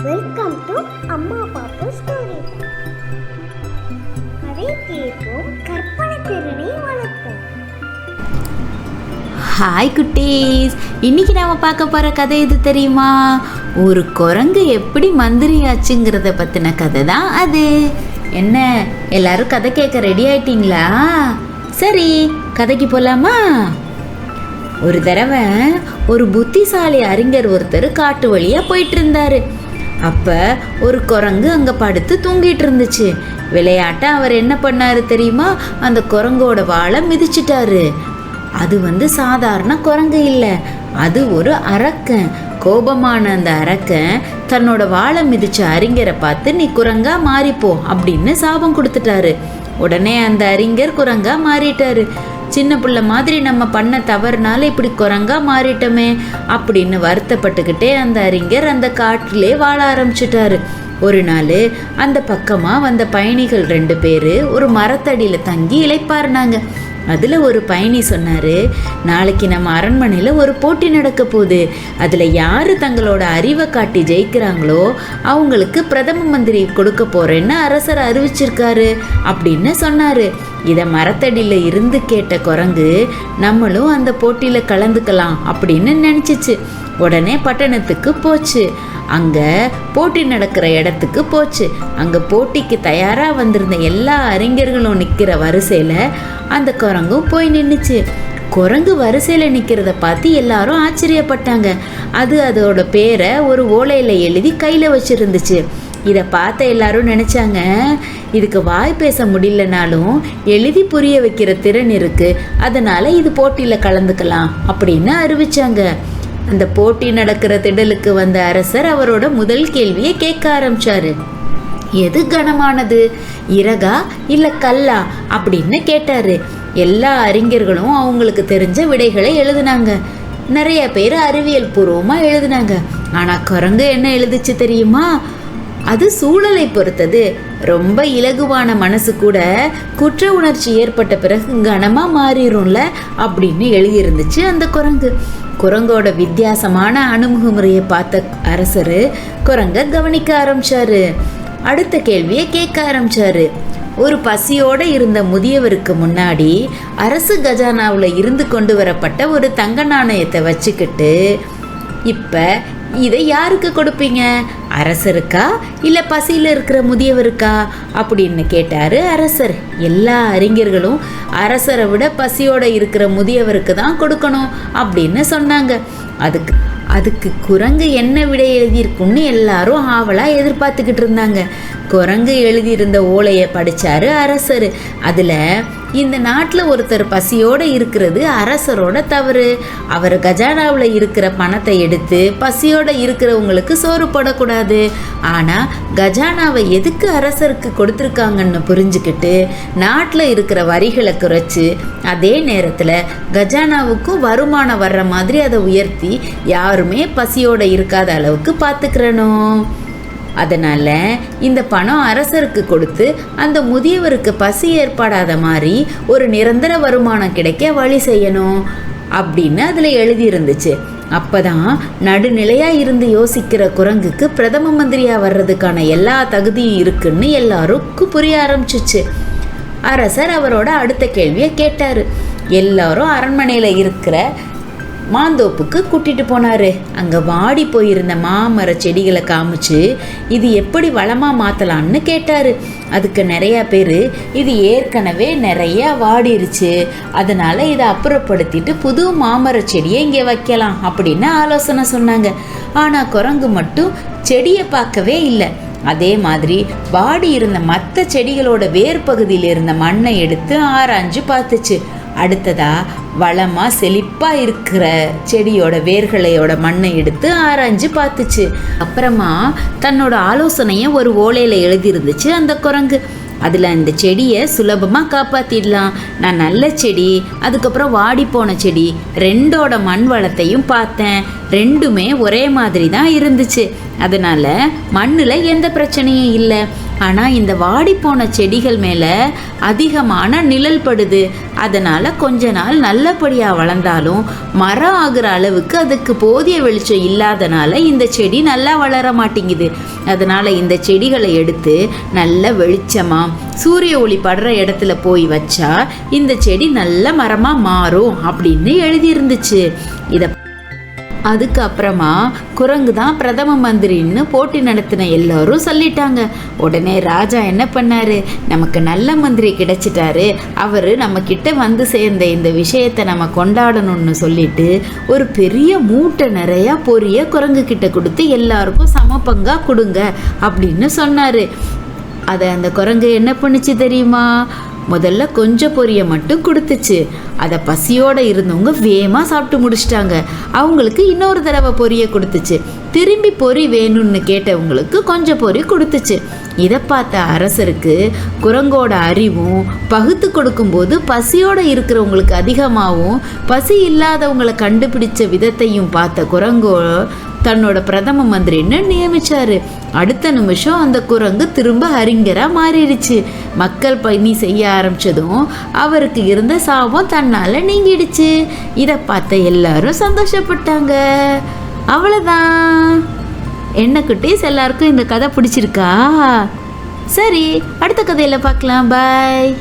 Welcome to அம்மா பாப்பு story. கதை கேட்போம், கற்பனை திறனை வளர்ப்போம். ஹாய் குட்டீஸ், இன்னைக்கு நாம பார்க்க போற கதை எது தெரியுமா? ஒரு குரங்கு எப்படி மந்திரியாச்சுங்கிறத பத்தின கதை தான் அது. என்ன எல்லாரும் கதை கேட்க ரெடி ஆயிட்டீங்களா? சரி, கதைக்கு போலாமா? ஒரு தடவை ஒரு புத்திசாலி அறிஞர் ஒருத்தர் காட்டு வழியா போயிட்டு இருந்தாரு. அப்ப ஒரு குரங்கு அங்க படுத்து தூங்கிட்டு இருந்துச்சு. விளையாட்ட அவர் என்ன பண்ணாரு தெரியுமா? அந்த குரங்கோட வாழை மிதிச்சிட்டாரு. அது சாதாரண குரங்கு இல்லை, அது ஒரு அரக்கன். கோபமான அந்த அரக்கன் தன்னோட வாழை மிதிச்ச அறிஞரை பார்த்து நீ குரங்கா மாறிப்போ அப்படின்னு சாபம் கொடுத்துட்டாரு. உடனே அந்த அறிஞர் குரங்கா மாறிட்டாரு. சின்ன பிள்ளை மாதிரி நம்ம பண்ண தவறுனால இப்படி குரங்கா மாறிட்டோமே அப்படின்னு வருத்தப்பட்டுக்கிட்டே அந்த அறிஞர் அந்த காட்டிலே வாழ ஆரம்பிச்சிட்டாரு. ஒரு நாள் அந்த பக்கமாக வந்த பயணிகள் 2 பேர் ஒரு மரத்தடியில் தங்கி இளைப்பாருனாங்க. அதில் ஒரு பயணி சொன்னார், நாளைக்கு நம்ம அரண்மனையில் ஒரு போட்டி நடக்க போகுது. அதில் யார் தங்களோட அறிவை காட்டி ஜெயிக்கிறாங்களோ அவங்களுக்கு பிரதம மந்திரி கொடுக்க போகிறேன்னு அரசர் அறிவிச்சிருக்காரு அப்படின்னு சொன்னார். இதை மரத்தடியில் இருந்து கேட்ட குரங்கு நம்மளும் அந்த போட்டியில் கலந்துக்கலாம் அப்படின்னு நினச்சிச்சு. உடனே பட்டணத்துக்கு போச்சு. அங்கே போட்டி நடக்கிற இடத்துக்கு போச்சு. அங்கே போட்டிக்கு தயாராக வந்திருந்த எல்லா அறிஞர்களும் நிற்கிற வரிசையில் அந்த குரங்கும் போய் நின்றுச்சு. குரங்கு வரிசையில் நிற்கிறத பார்த்து எல்லாரும் ஆச்சரியப்பட்டாங்க. அதோட பேரை ஒரு ஓலையில் எழுதி கையில் வச்சுருந்துச்சு. இதை பார்த்த எல்லாரும் நினச்சாங்க, இதுக்கு வாய் பேச முடியலனாலும் எழுதி புரிய வைக்கிற திறன் இருக்குது, அதனால் இது போட்டியில் கலந்துக்கலாம் அப்படின்னு அறிவிச்சாங்க. அந்த போட்டி நடக்கிற திடலுக்கு வந்த அரசர் அவரோட முதல் கேள்வியை கேட்க ஆரம்பிச்சாரு. எது கனமானது, இறகா இல்லை கல்லா அப்படின்னு கேட்டாரு. எல்லா அறிஞர்களும் அவங்களுக்கு தெரிஞ்ச விடைகளை எழுதினாங்க. நிறைய பேர் அறிவியல் பூர்வமாக எழுதினாங்க. ஆனால் குரங்கு என்ன எழுதிச்சு தெரியுமா? அது சூழலை பொறுத்தது. ரொம்ப இலகுவான மனசு கூட குற்ற உணர்ச்சி ஏற்பட்ட பிறகு கனமாக மாறிடும்ல அப்படின்னு எழுதியிருந்துச்சு அந்த குரங்கு. குரங்கோட வித்தியாசமான அணுகுமுறையை பார்த்த அரசர் குரங்கை கவனிக்க ஆரம்பிச்சாரு. அடுத்த கேள்வியை கேட்க ஆரம்பிச்சாரு. ஒரு பசியோடு இருந்த முதியவருக்கு முன்னாடி அரசு கஜானாவில் இருந்து கொண்டு வரப்பட்ட ஒரு தங்க நாணயத்தை வச்சுக்கிட்டு, இப்போ இதை யாருக்கு கொடுப்பீங்க? அரசருக்கா இல்லை பசியில் இருக்கிற முதியவருக்கா அப்படின்னு கேட்டார் அரசர். எல்லா அறிஞர்களும் அரசரை விட பசியோடு இருக்கிற முதியவருக்கு தான் கொடுக்கணும் அப்படின்னு சொன்னாங்க. அதுக்கு குரங்கு என்ன விடை எழுதியிருக்குன்னு எல்லாரும் ஆவலாக எதிர்பார்த்துக்கிட்டு இருந்தாங்க. குரங்கு எழுதியிருந்த ஓலையை படித்தார் அரசர். அதில் இந்த நாட்டில் ஒருத்தர் பசியோடு இருக்கிறது அரசரோட தவறு. அவர் கஜானாவில் இருக்கிற பணத்தை எடுத்து பசியோடு இருக்கிறவங்களுக்கு சோறு போடக்கூடாது. ஆனால் கஜானாவை எதுக்கு அரசருக்கு கொடுத்துருக்காங்கன்னு புரிஞ்சுக்கிட்டு நாட்டில் இருக்கிற வரிகளை குறைச்சி அதே நேரத்தில் கஜானாவுக்கும் வருமானம் வர்ற மாதிரி அதை உயர்த்தி யாருமே பசியோடு இருக்காத அளவுக்கு பார்த்துக்கிறணும். அதனால் இந்த பணம் அரசருக்கு கொடுத்து அந்த முதியவருக்கு பசி ஏற்படாத மாதிரி ஒரு நிரந்தர வருமானம் கிடைக்க வழி செய்யணும் அப்படின்னு அதில் எழுதியிருந்துச்சு. அப்போ தான் நடுநிலையாக இருந்து யோசிக்கிற குரங்குக்கு பிரதம மந்திரியாக வர்றதுக்கான எல்லா தகுதியும் இருக்குன்னு எல்லாருக்கும் புரிய ஆரம்பிச்சிச்சு. அரசர் அவரோட அடுத்த கேள்வியை கேட்டார். எல்லாரும் அரண்மனையில் இருக்கிற மாந்தோப்புக்கு கூட்டிகிட்டு போனார். அங்கே வாடி போயிருந்த மாமர செடிகளை காமிச்சு இது எப்படி வளமாக மாற்றலான்னு கேட்டார். அதுக்கு நிறையா பேர் இது ஏற்கனவே நிறையா வாடிருச்சு, அதனால் இதை அப்புறப்படுத்திட்டு புது மாமர செடியை இங்கே வைக்கலாம் அப்படின்னு ஆலோசனை சொன்னாங்க. ஆனால் குரங்கு மட்டும் செடியை பார்க்கவே இல்லை. அதே மாதிரி வாடி இருந்த மற்ற செடிகளோட வேர் பகுதியில் இருந்த மண்ணை எடுத்து ஆராய்ஞ்சு பார்த்துச்சு. அடுத்ததா வளமாக செழிப்பாக இருக்கிற செடியோட வேர்களையோட மண்ணை எடுத்து ஆராய்ஞ்சு பார்த்துச்சு. அப்புறமா தன்னோட ஆலோசனையை ஒரு ஓலையில் எழுதியிருந்துச்சு அந்த குரங்கு. அதில் அந்த செடியை சுலபமாக காப்பாற்றிடலாம். நான் நல்ல செடி, அதுக்கப்புறம் வாடி போன செடி ரெண்டோட மண் வளத்தையும் பார்த்தேன். ரெண்டுமே ஒரே மாதிரி தான் இருந்துச்சு. அதனால் மண்ணில் எந்த பிரச்சனையும் இல்லை. ஆனால் இந்த வாடிப்போன செடிகள் மேலே அதிகமான நிழல் படுது. அதனால் கொஞ்ச நாள் நல்லபடியாக வளர்ந்தாலும் மரம் ஆகிற அளவுக்கு அதுக்கு போதிய வெளிச்சம் இல்லாதனால இந்த செடி நல்லா வளர மாட்டேங்குது. அதனால் இந்த செடிகளை எடுத்து நல்ல வெளிச்சமாக சூரிய ஒளி படுற இடத்துல போய் வச்சா இந்த செடி நல்ல மரமாக மாறும் அப்படின்னு எழுதியிருந்துச்சு. இதை அதுக்கப்புறமா குரங்கு தான் பிரதம மந்திரின்னு போட்டி நடத்தின எல்லாரும் சொல்லிட்டாங்க. உடனே ராஜா என்ன பண்ணாரு, நமக்கு நல்ல மந்திரி கிடைச்சிட்டாரு, அவர் நம்ம கிட்ட வந்து சேர்ந்த இந்த விஷயத்தை நம்ம கொண்டாடணும்னு சொல்லிட்டு ஒரு பெரிய மூட்டை நிறையா பொரிய குரங்கு கிட்ட கொடுத்து எல்லாருக்கும் சமபங்கா கொடுங்க அப்படின்னு சொன்னார். அதை அந்த குரங்கு என்ன பண்ணுச்சு தெரியுமா? முதல்ல கொஞ்சம் பொரியை மட்டும் கொடுத்துச்சு. அதை பசியோடு இருந்தவங்க வேகமாக சாப்பிட்டு முடிச்சிட்டாங்க. அவங்களுக்கு இன்னொரு தடவை பொரியை கொடுத்துச்சு. திரும்பி பொரி வேணும்னு கேட்டவங்களுக்கு கொஞ்சம் பொரி கொடுத்துச்சு. இதை பார்த்த அரசருக்கு குரங்கோட அறிவும் பகுத்து கொடுக்கும்போது பசியோடு இருக்கிறவங்களுக்கு அதிகமாகவும் பசி இல்லாதவங்களை கண்டுபிடிச்ச விதத்தையும் பார்த்த குரங்கோ தன்னோட பிரதம மந்திரின்னு நியமிச்சாரு. அடுத்த நிமிஷம் அந்த குரங்கு திரும்ப அறிஞராக மாறிடுச்சு. மக்கள் பணி செய்ய ஆரம்பிச்சதும் அவருக்கு இருந்த சாபம் தன்னால் நீங்கிடுச்சு. இதை பார்த்த எல்லாரும் சந்தோஷப்பட்டாங்க. அவ்வளோதான். என்ன குட்டீஸ், எல்லாருக்கும் இந்த கதை பிடிச்சிருக்கா? சரி, அடுத்த கதையில் பார்க்கலாம். பாய்.